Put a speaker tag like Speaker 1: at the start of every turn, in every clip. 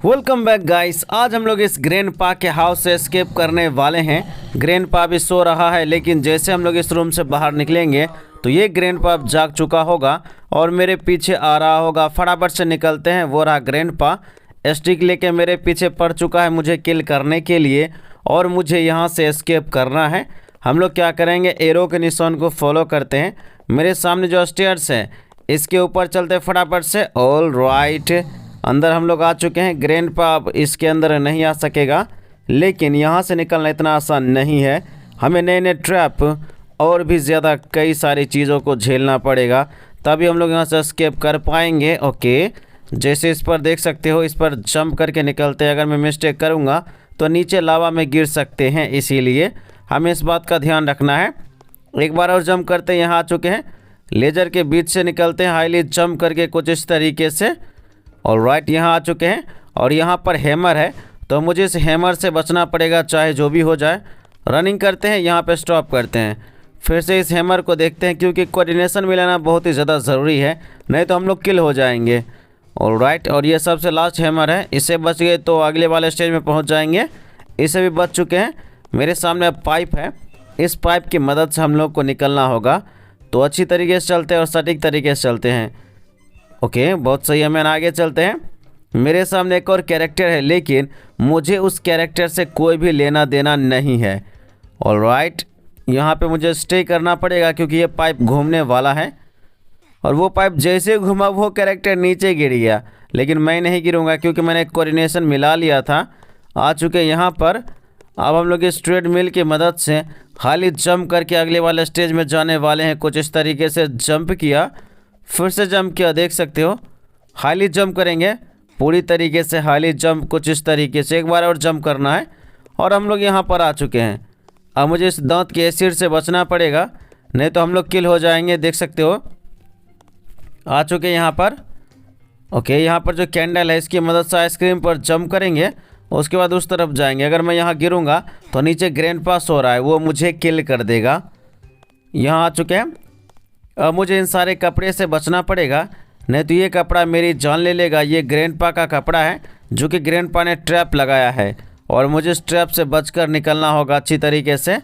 Speaker 1: Welcome back guys. आज हम लोग इस ग्रैंडपा के हाउस से एस्केप करने वाले हैं। ग्रैंडपा भी सो रहा है, लेकिन जैसे हम लोग इस रूम से बाहर निकलेंगे तो ये ग्रैंडपा अब जाग चुका होगा और मेरे पीछे आ रहा होगा। फटाफट से निकलते हैं। वो रहा ग्रैंडपा, स्टिक लेके मेरे पीछे पड़ चुका है मुझे किल करने के लिए और मुझे यहाँ से एस्केप करना है। हम लोग क्या करेंगे, एरो के निशान को फॉलो करते हैं। मेरे सामने जो स्टेयर्स है इसके ऊपर चलते हैं फटाफट से। ऑल राइट, अंदर हम लोग आ चुके हैं। ग्रैंडपा अब इसके अंदर नहीं आ सकेगा, लेकिन यहाँ से निकलना इतना आसान नहीं है। हमें नए नए ट्रैप और भी ज़्यादा कई सारी चीज़ों को झेलना पड़ेगा, तभी हम लोग यहाँ से एस्केप कर पाएंगे। ओके, जैसे इस पर देख सकते हो, इस पर जंप करके निकलते हैं। अगर मैं मिस्टेक करूँगा तो नीचे लावा में गिर सकते हैं, इसीलिए हमें इस बात का ध्यान रखना है। एक बार और जंप करते हैं। यहाँ आ चुके हैं, लेजर के बीच से निकलते हैं हाईली जंप करके कुछ इस तरीके से। और राइट, यहाँ आ चुके हैं और यहाँ पर हैमर है, तो मुझे इस हैमर से बचना पड़ेगा चाहे जो भी हो जाए। रनिंग करते हैं, यहाँ पे स्टॉप करते हैं, फिर से इस हैमर को देखते हैं क्योंकि कोऑर्डिनेशन मिलाना बहुत ही ज़्यादा ज़रूरी है, नहीं तो हम लोग किल हो जाएंगे। और राइट, और ये सबसे लास्ट हैमर है, इससे बच गए तो अगले वाले स्टेज में पहुँच जाएंगे। इससे भी बच चुके हैं। मेरे सामने अब पाइप है, इस पाइप की मदद से हम लोग को निकलना होगा। तो अच्छी तरीके से चलते हैं और सटीक तरीके से चलते हैं। ओके, बहुत सही है। मैं आगे चलते हैं। मेरे सामने एक और कैरेक्टर है, लेकिन मुझे उस कैरेक्टर से कोई भी लेना देना नहीं है। ऑलराइट, यहाँ पे मुझे स्टे करना पड़ेगा क्योंकि ये पाइप घूमने वाला है और वो पाइप जैसे घुमा वो कैरेक्टर नीचे गिर गया, लेकिन मैं नहीं गिरूँगा क्योंकि मैंने कोऑर्डिनेशन मिला लिया था। आ चुके यहाँ पर। अब हम लोग इस ट्रेडमिल की मदद से खाली जंप करके अगले वाले स्टेज में जाने वाले हैं। कुछ इस तरीके से जंप किया, फिर से जंप किया, देख सकते हो। हाईली जंप करेंगे पूरी तरीके से, हाईली जंप कुछ इस तरीके से। एक बार और जंप करना है और हम लोग यहाँ पर आ चुके हैं। अब मुझे इस दांत के एसिड से बचना पड़ेगा, नहीं तो हम लोग किल हो जाएंगे। देख सकते हो, आ चुके हैं यहाँ पर। ओके, यहाँ पर जो कैंडल है इसकी मदद से आइसक्रीम पर जंप करेंगे, उसके बाद उस तरफ जाएंगे। अगर मैं यहाँ गिरूँगा तो नीचे ग्रैंडपा सो रहा है, वो मुझे किल कर देगा। यहाँ आ चुके हैं। अब मुझे इन सारे कपड़े से बचना पड़ेगा, नहीं तो ये कपड़ा मेरी जान ले लेगा। ये ग्रैंडपा का कपड़ा है जो कि ग्रैंडपा ने ट्रैप लगाया है और मुझे इस ट्रैप से बचकर निकलना होगा अच्छी तरीके से।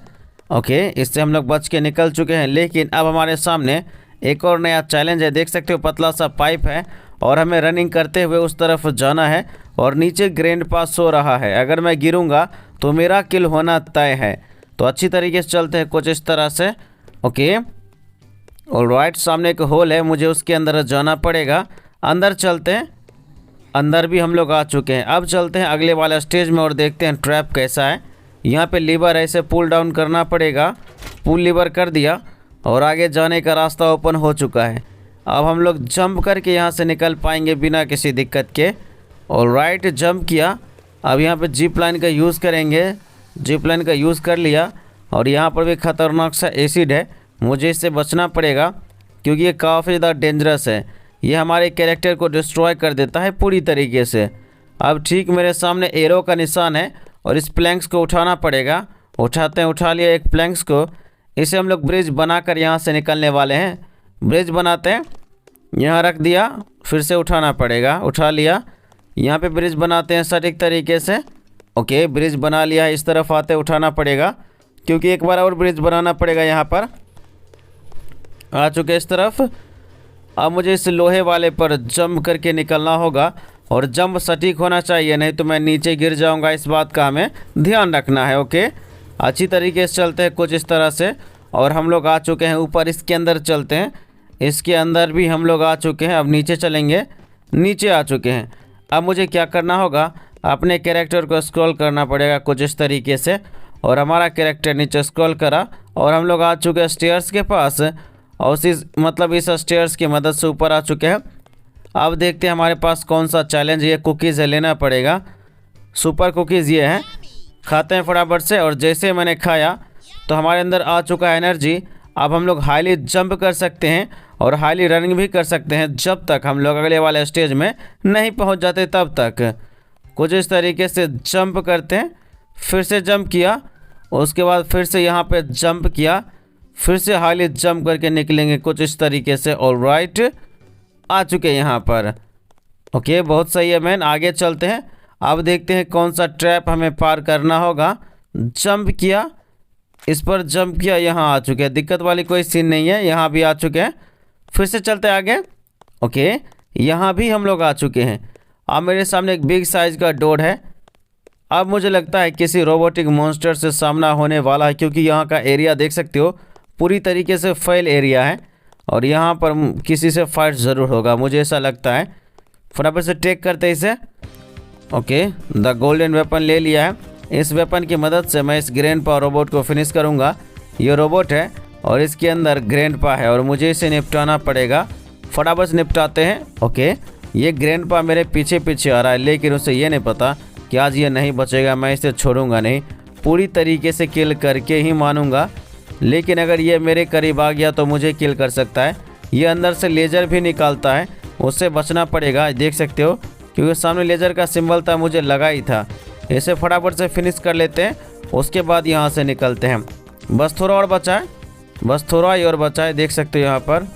Speaker 1: ओके, इससे हम लोग बच के निकल चुके हैं, लेकिन अब हमारे सामने एक और नया चैलेंज है। देख सकते हो, पतला सा पाइप है और हमें रनिंग करते हुए उस तरफ जाना है और नीचे ग्रैंडपा सो रहा है। अगर मैं गिरूँगा तो मेरा किल होना तय है, तो अच्छी तरीके से चलते हैं कुछ इस तरह से। ओके, और राइट, सामने एक होल है, मुझे उसके अंदर जाना पड़ेगा। अंदर चलते हैं। अंदर भी हम लोग आ चुके हैं। अब चलते हैं अगले वाला स्टेज में और देखते हैं ट्रैप कैसा है। यहाँ पे लीवर है, इसे पुल डाउन करना पड़ेगा। पुल लीवर कर दिया और आगे जाने का रास्ता ओपन हो चुका है। अब हम लोग जंप करके यहाँ से निकल पाएंगे बिना किसी दिक्कत के। और राइट, जंप किया। अब यहाँ पे जिप लाइन का यूज़ करेंगे। जिप लाइन का यूज़ कर लिया और यहाँ पर भी ख़तरनाक सा एसिड है, मुझे इससे बचना पड़ेगा क्योंकि ये काफ़ी ज़्यादा डेंजरस है। ये हमारे कैरेक्टर को डिस्ट्रॉय कर देता है पूरी तरीके से। अब ठीक मेरे सामने एरो का निशान है और इस प्लैंक्स को उठाना पड़ेगा। उठाते हैं, उठा लिया एक प्लैंक्स को। इसे हम लोग ब्रिज बनाकर यहाँ से निकलने वाले हैं। ब्रिज बनाते हैं, यहाँ रख दिया, फिर से उठाना पड़ेगा। उठा लिया, यहाँ पे ब्रिज बनाते हैं सटीक तरीके से। ओके, ब्रिज बना लिया। इस तरफ आते उठाना पड़ेगा क्योंकि एक बार और ब्रिज बनाना पड़ेगा। यहाँ पर आ चुके इस तरफ। अब मुझे इस लोहे वाले पर जंप करके निकलना होगा और जंप सटीक होना चाहिए, नहीं तो मैं नीचे गिर जाऊंगा। इस बात का हमें ध्यान रखना है। ओके, अच्छी तरीके से चलते हैं कुछ इस तरह से और हम लोग आ चुके हैं ऊपर। इसके अंदर चलते हैं। इसके अंदर भी हम लोग आ चुके हैं। अब नीचे चलेंगे। नीचे आ चुके हैं। अब मुझे क्या करना होगा, अपने कैरेक्टर को स्क्रॉल करना पड़ेगा कुछ इस तरीके से और हमारा कैरेक्टर नीचे स्क्रॉल करा और हम लोग आ चुके हैं स्टेयर्स के पास और इस स्टेयर्स की मदद से ऊपर आ चुके हैं। अब देखते हैं हमारे पास कौन सा चैलेंज। ये कुकीज़ है, लेना पड़ेगा। सुपर कुकीज़ ये हैं, खाते हैं फटाफट से। और जैसे मैंने खाया तो हमारे अंदर आ चुका है एनर्जी। अब हम लोग हाईली जंप कर सकते हैं और हाईली रनिंग भी कर सकते हैं जब तक हम लोग अगले वाले स्टेज में नहीं पहुंच जाते तब तक। कुछ इस तरीके से जंप करते हैं, फिर से जंप किया, उसके बाद फिर से यहाँ पे जंप किया, फिर से हाईली जंप करके निकलेंगे कुछ इस तरीके से। ऑलराइट, आ चुके हैं यहाँ पर। ओके, बहुत सही है मैन। आगे चलते हैं। अब देखते हैं कौन सा ट्रैप हमें पार करना होगा। जंप किया, इस पर जंप किया, यहाँ आ चुके हैं। दिक्कत वाली कोई सीन नहीं है, यहाँ भी आ चुके हैं। फिर से चलते आगे। ओके, यहाँ भी हम लोग आ चुके हैं। अब मेरे सामने एक बिग साइज का डोर है। अब मुझे लगता है किसी रोबोटिक मॉन्स्टर से सामना होने वाला है, क्योंकि यहाँ का एरिया देख सकते हो पूरी तरीके से फैल एरिया है और यहाँ पर किसी से फाइट ज़रूर होगा, मुझे ऐसा लगता है। फटाफट से टेक करते इसे। ओके, द गोल्डन वेपन ले लिया है। इस वेपन की मदद से मैं इस ग्रैंडपा रोबोट को फिनिश करूँगा। ये रोबोट है और इसके अंदर ग्रैंडपा है और मुझे इसे निपटाना पड़ेगा। फटाफट से निपटाते हैं। ओके, ये ग्रैंडपा मेरे पीछे पीछे आ रहा है, लेकिन उसे ये नहीं पता कि आज ये नहीं बचेगा। मैं इसे छोड़ूंगा नहीं, पूरी तरीके से किल करके ही मानूंगा। लेकिन अगर ये मेरे करीब आ गया तो मुझे किल कर सकता है। ये अंदर से लेज़र भी निकालता है, उससे बचना पड़ेगा। देख सकते हो क्योंकि सामने लेज़र का सिंबल था, मुझे लगा ही था। इसे फटाफट से फिनिश कर लेते हैं, उसके बाद यहाँ से निकलते हैं। बस थोड़ा और बचा है, बस थोड़ा ही और बचा है। देख सकते हो यहाँ पर।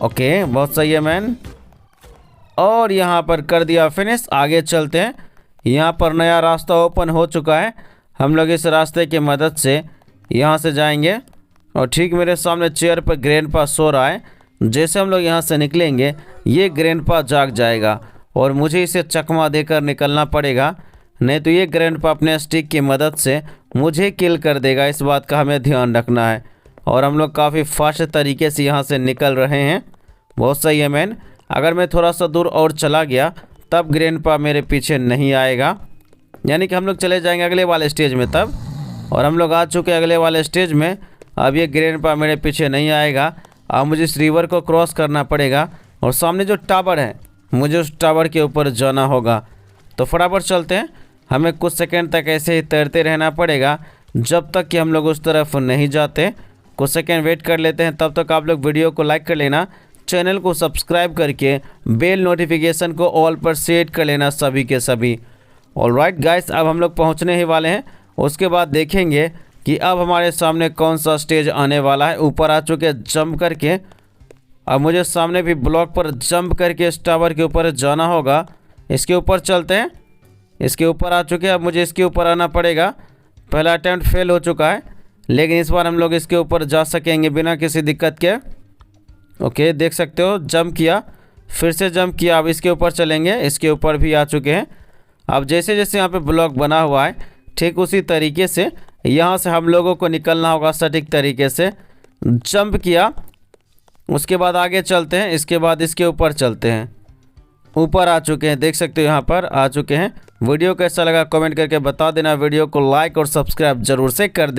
Speaker 1: ओके, बहुत सही है मैन। और यहाँ पर कर दिया फिनिश। आगे चलते हैं। यहाँ पर नया रास्ता ओपन हो चुका है। हम लोग इस रास्ते की मदद से यहाँ से जाएंगे और ठीक मेरे सामने चेयर पर ग्रैंडपा सो रहा है। जैसे हम लोग यहाँ से निकलेंगे ये ग्रैंडपा जाग जाएगा और मुझे इसे चकमा देकर निकलना पड़ेगा, नहीं तो ये ग्रैंडपा अपने स्टिक की मदद से मुझे किल कर देगा। इस बात का हमें ध्यान रखना है। और हम लोग काफ़ी फास्ट तरीके से यहाँ से निकल रहे हैं। बहुत सही है मैन। अगर मैं थोड़ा सा दूर और चला गया तब ग्रैंडपा मेरे पीछे नहीं आएगा, यानी कि हम लोग चले जाएंगे अगले वाले स्टेज में तब। और हम लोग आ चुके हैं अगले वाले स्टेज में। अब ये ग्रैंडपा मेरे पीछे नहीं आएगा। अब मुझे इस रिवर को क्रॉस करना पड़ेगा और सामने जो टावर है मुझे उस टावर के ऊपर जाना होगा। तो फटाफट चलते हैं। हमें कुछ सेकंड तक ऐसे ही तैरते रहना पड़ेगा जब तक कि हम लोग उस तरफ नहीं जाते। कुछ सेकंड वेट कर लेते हैं, तब तक आप लोग वीडियो को लाइक कर लेना, चैनल को सब्सक्राइब करके बेल नोटिफिकेशन को ऑल पर सेट कर लेना सभी के सभी। ऑलराइट गाइस, अब हम लोग पहुंचने ही वाले हैं। उसके बाद देखेंगे कि अब हमारे सामने कौन सा स्टेज आने वाला है। ऊपर आ चुके जंप करके। अब मुझे सामने भी ब्लॉक पर जंप करके इस टावर के ऊपर जाना होगा। इसके ऊपर चलते हैं। इसके ऊपर आ चुके हैं, अब मुझे इसके ऊपर आना पड़ेगा। पहला अटैम्प्ट फेल हो चुका है, लेकिन इस बार हम लोग इसके ऊपर जा सकेंगे बिना किसी दिक्कत के। ओके, देख सकते हो जंप किया, फिर से जंप किया। अब इसके ऊपर चलेंगे। इसके ऊपर भी आ चुके हैं। अब जैसे जैसे यहाँ पे ब्लॉक बना हुआ है ठीक उसी तरीके से यहाँ से हम लोगों को निकलना होगा सटीक तरीके से। जंप किया, उसके बाद आगे चलते हैं। इसके बाद इसके ऊपर चलते हैं। ऊपर आ चुके हैं, देख सकते हो यहाँ पर आ चुके हैं। वीडियो कैसा लगा कमेंट करके बता देना। वीडियो को लाइक और सब्सक्राइब जरूर से कर दे।